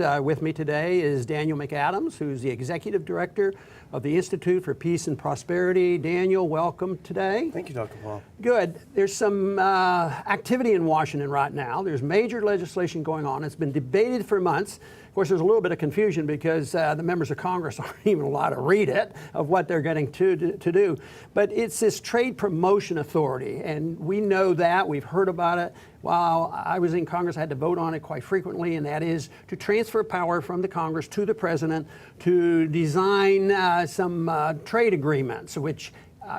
With me today is Daniel McAdams, who's the Executive Director of the Institute for Peace and Prosperity. Daniel, welcome today. Thank you, Dr. Paul. Good. There's some activity in Washington right now. There's major legislation going on. It's been debated for months. Of course, there's a little bit of confusion because the members of Congress aren't even allowed to read it of what they're getting to do. But it's this Trade Promotion Authority, and we know that. We've heard about it. While I was in Congress, I had to vote on it quite frequently, and that is to transfer power from the Congress to the President to design some trade agreements, which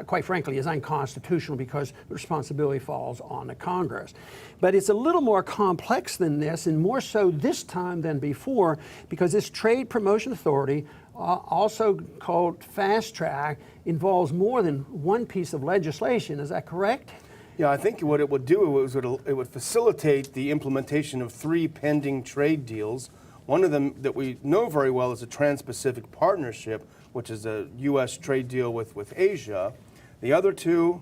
quite frankly, is unconstitutional because the responsibility falls on the Congress. But it's a little more complex than this, and more so this time than before, because this Trade Promotion Authority, also called Fast Track, involves more than one piece of legislation. Is that correct? Yeah, I think what it would do is it would facilitate the implementation of 3 pending trade deals. One of them that we know very well is a Trans-Pacific Partnership, which is a U.S. trade deal with Asia. The other 2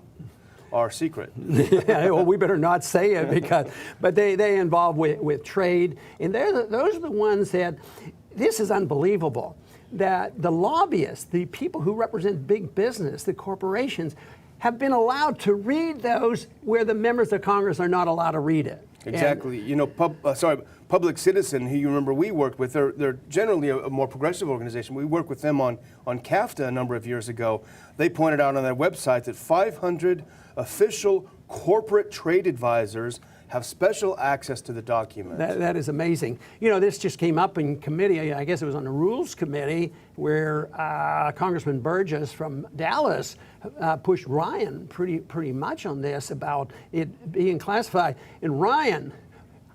are secret. Well, we better not say it but they involve with trade, and those are the ones that, this is unbelievable, that the lobbyists, the people who represent big business, the corporations, have been allowed to read those where the members of Congress are not allowed to read it. Exactly. And, you know, Public Citizen, who you remember we worked with, they're generally a more progressive organization. We worked with them on CAFTA a number of years ago. They pointed out on their website that 500 official corporate trade advisors have special access to the document. That is amazing. You know, this just came up in committee. I guess it was on the Rules Committee, where Congressman Burgess from Dallas pushed Ryan pretty much on this about it being classified. And Ryan,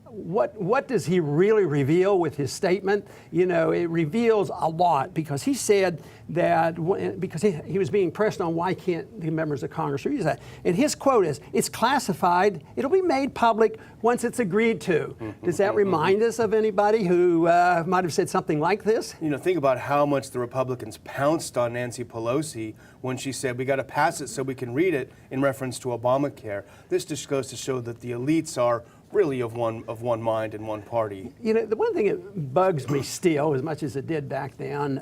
what does he really reveal with his statement? You know, it reveals a lot, because he said that because he was being pressed on why can't the members of Congress read that. And his quote is, "It's classified. It'll be made public once it's agreed to." Does that remind us of anybody who might have said something like this? You know, think about how much the Republicans pounced on Nancy Pelosi when she said, we got to pass it so we can read it, in reference to Obamacare. This just goes to show that the elites are really of one mind and one party. You know, the one thing that bugs me still, as much as it did back then,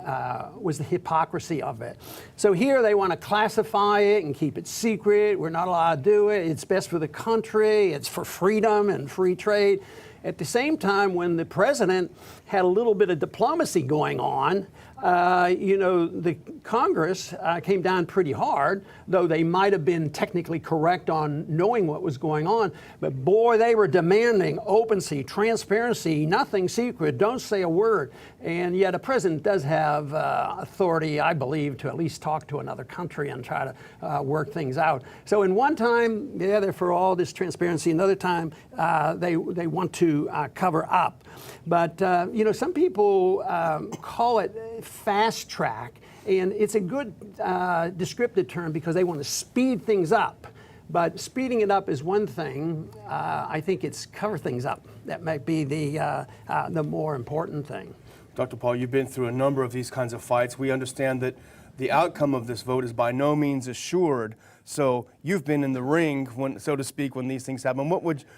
was the hypocrisy of it. So here they want to classify it and keep it secret. We're not allowed to do it. It's best for the country. It's for freedom and free trade. At the same time, when the president had a little bit of diplomacy going on, you know, the Congress came down pretty hard, though they might have been technically correct on knowing what was going on. But boy, they were demanding openness, transparency, nothing secret, don't say a word. And yet a president does have authority, I believe, to at least talk to another country and try to work things out. So in one time, yeah, they're for all this transparency. Another time, they want to cover up. But, you know, some people call it fast track, and it's a good descriptive term because they want to speed things up. But speeding it up is one thing. I think it's cover things up that might be the more important thing. Dr. Paul, you've been through a number of these kinds of fights. We understand that the outcome of this vote is by no means assured. So you've been in the ring, when, so to speak, when these things happen.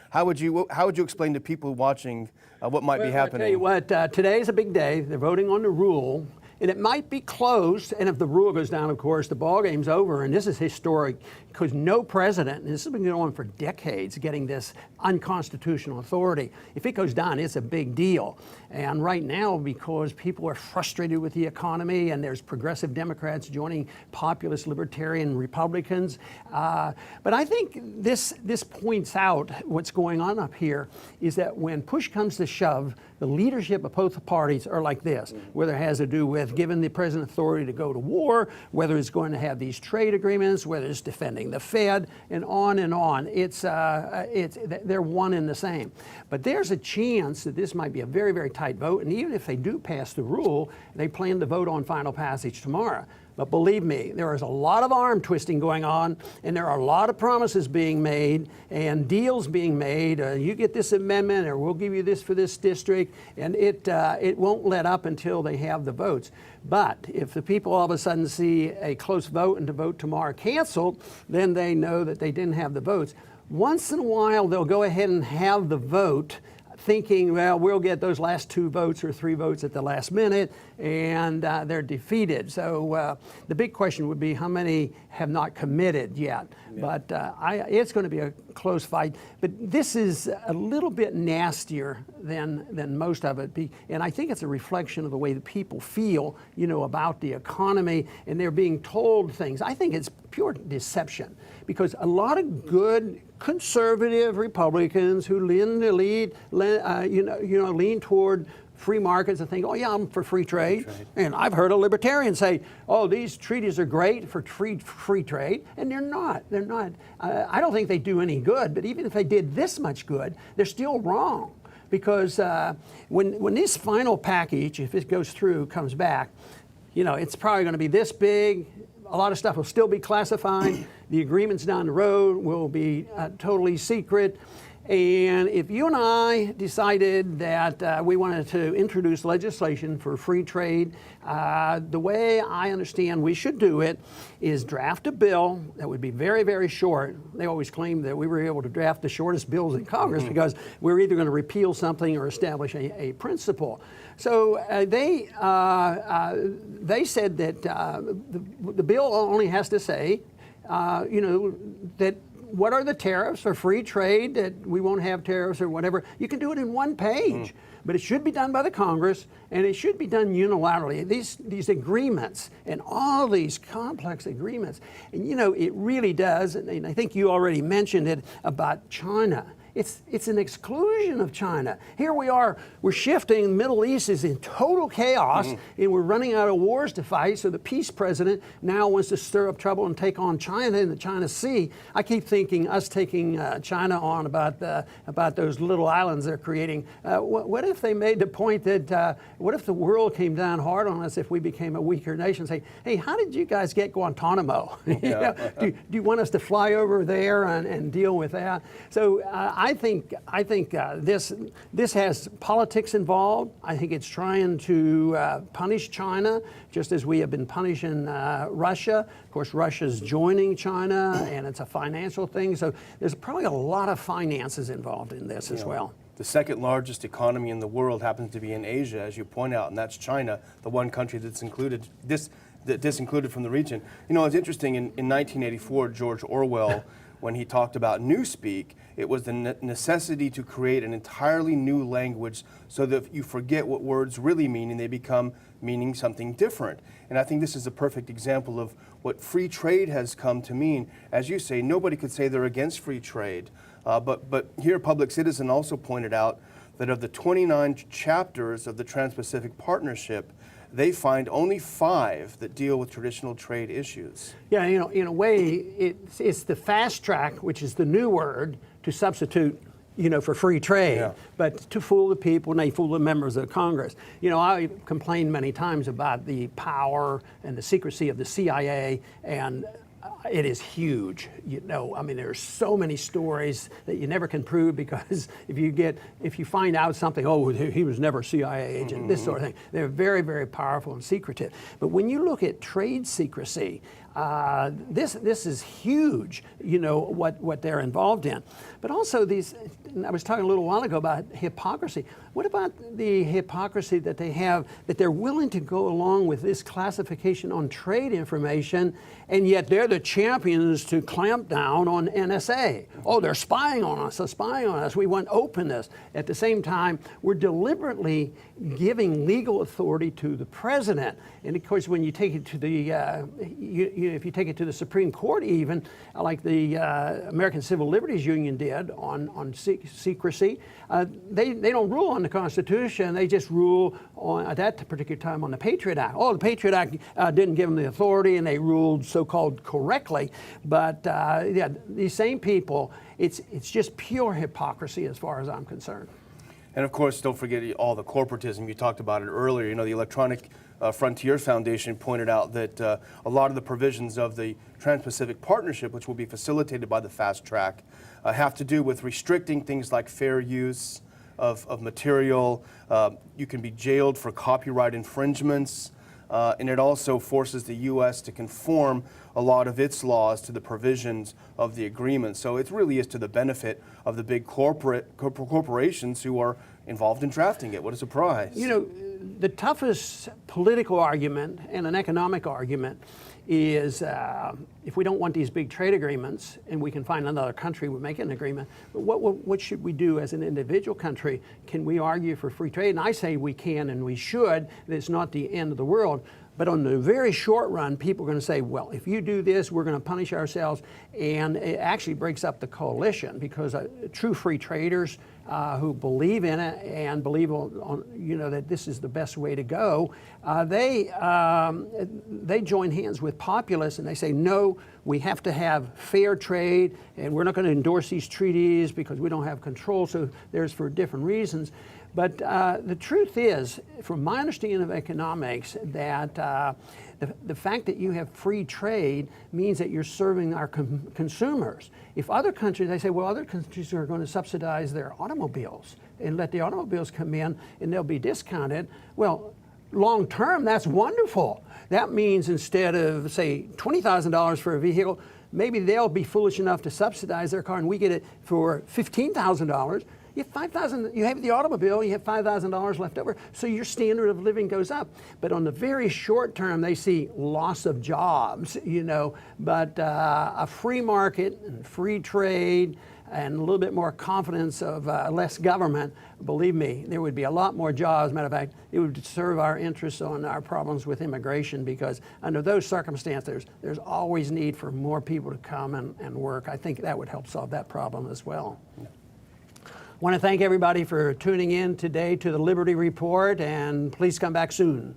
How would you explain to people watching what might be happening? I'll tell you what, today's a big day. They're voting on the rule, and it might be close. And if the rule goes down, of course, the ball game's over. And this is historic, because no president, and this has been going on for decades, getting this unconstitutional authority. If it goes down, it's a big deal. And right now, because people are frustrated with the economy, and there's progressive Democrats joining populist libertarian Republicans. But I think this points out what's going on up here is that when push comes to shove, the leadership of both parties are like this, whether it has to do with giving the president authority to go to war, whether it's going to have these trade agreements, whether it's defending the Fed, and on and on. They're one and the same. But there's a chance that this might be a very, very tight vote, and even if they do pass the rule, they plan to vote on final passage tomorrow. But believe me, there is a lot of arm twisting going on, and there are a lot of promises being made and deals being made. You get this amendment, or we'll give you this for this district, and it won't let up until they have the votes. But if the people all of a sudden see a close vote and the vote tomorrow canceled, then they know that they didn't have the votes. Once in a while, they'll go ahead and have the vote thinking, well, we'll get those last 2 votes or 3 votes at the last minute, and they're defeated. So the big question would be how many have not committed yet. Yeah. But it's going to be a close fight. But this is a little bit nastier than most of it. And I think it's a reflection of the way the people feel, about the economy, and they're being told things. I think it's pure deception, because a lot of good conservative Republicans who lean toward free markets and think, oh yeah, I'm for free trade. And I've heard a libertarian say, oh, these treaties are great for free trade, and they're not. They're not. I don't think they do any good, but even if they did this much good, they're still wrong. Because when this final package, if it goes through, comes back, it's probably going to be this big. A lot of stuff will still be classified. The agreements down the road will be totally secret. And if you and I decided that we wanted to introduce legislation for free trade, the way I understand we should do it is draft a bill that would be very, very short. They always claim that we were able to draft the shortest bills in Congress because we're either going to repeal something or establish a principle. So they said that the bill only has to say, that what are the tariffs for free trade, that we won't have tariffs or whatever. You can do it in 1 page, but it should be done by the Congress, and it should be done unilaterally. These agreements and all these complex agreements, and it really does, and I think you already mentioned it about China. It's an exclusion of China. Here we are, we're shifting, the Middle East is in total chaos, and we're running out of wars to fight, so the peace president now wants to stir up trouble and take on China in the China Sea. I keep thinking us taking China on about those little islands they're creating. What if they made the point that, what if the world came down hard on us if we became a weaker nation? Say, hey, how did you guys get Guantanamo? Do you want us to fly over there and deal with that? So I think this has politics involved. I think it's trying to punish China, just as we have been punishing Russia. Of course, Russia's joining China, and it's a financial thing. So there's probably a lot of finances involved in this as well. The second largest economy in the world happens to be in Asia, as you point out, and that's China, the one country that's included disincluded from the region. It's interesting. In 1984, George Orwell, when he talked about newspeak, it was the necessity to create an entirely new language so that you forget what words really mean and they become meaning something different. And I think this is a perfect example of what free trade has come to mean. As you say, nobody could say they're against free trade. But here, Public Citizen also pointed out that of the 29 chapters of the Trans-Pacific Partnership, they find only 5 that deal with traditional trade issues. Yeah, in a way, it's the fast track, which is the new word, to substitute, for free trade, but to fool the people and they fool the members of Congress. I complained many times about the power and the secrecy of the CIA, and it is huge. There's so many stories that you never can prove, because if you find out something, oh, he was never a CIA agent, this sort of thing. They're very, very powerful and secretive. But when you look at trade secrecy, this is huge, what they're involved in. But also I was talking a little while ago about hypocrisy. What about the hypocrisy that they have, that they're willing to go along with this classification on trade information, and yet they're the champions to clamp down on NSA. Oh, they're spying on us, we want openness. At the same time, we're deliberately giving legal authority to the president. And of course, when you take it to the, if you take it to the Supreme Court even, like the American Civil Liberties Union did on secrecy, they don't rule on the Constitution, they just rule on, at that particular time, on the Patriot Act. Oh, the Patriot Act didn't give them the authority, and they ruled so-called correctly. But these same people, it's just pure hypocrisy as far as I'm concerned. And of course, don't forget all the corporatism. You talked about it earlier. The Electronic Frontier Foundation pointed out that a lot of the provisions of the Trans-Pacific Partnership, which will be facilitated by the fast track, have to do with restricting things like fair use of material. You can be jailed for copyright infringements. And it also forces the U.S. to conform a lot of its laws to the provisions of the agreement. So it really is to the benefit of the big corporations who are, involved in drafting it. What a surprise. You know, the toughest political argument and an economic argument is if we don't want these big trade agreements and we can find another country would make an agreement, but what should we do as an individual country? Can we argue for free trade? And I say we can and we should. It's not the end of the world. But on the very short run, people are going to say, well, if you do this, we're going to punish ourselves. And it actually breaks up the coalition because true free traders who believe in it and believe that this is the best way to go, they join hands with populists and they say, no, we have to have fair trade and we're not going to endorse these treaties because we don't have control. So there's for different reasons. But the truth is, from my understanding of economics, that the fact that you have free trade means that you're serving our consumers. If other countries, they say, well, other countries are going to subsidize their automobiles and let the automobiles come in and they'll be discounted. Well, long term, that's wonderful. That means instead of, say, $20,000 for a vehicle, maybe they'll be foolish enough to subsidize their car and we get it for $15,000. You have $5,000. You have the automobile. You have $5,000 left over, so your standard of living goes up. But on the very short term, they see loss of jobs. But a free market and free trade and a little bit more confidence of less government. Believe me, there would be a lot more jobs. Matter of fact, it would serve our interests on our problems with immigration because under those circumstances, there's always need for more people to come and work. I think that would help solve that problem as well. I want to thank everybody for tuning in today to the Liberty Report, and please come back soon.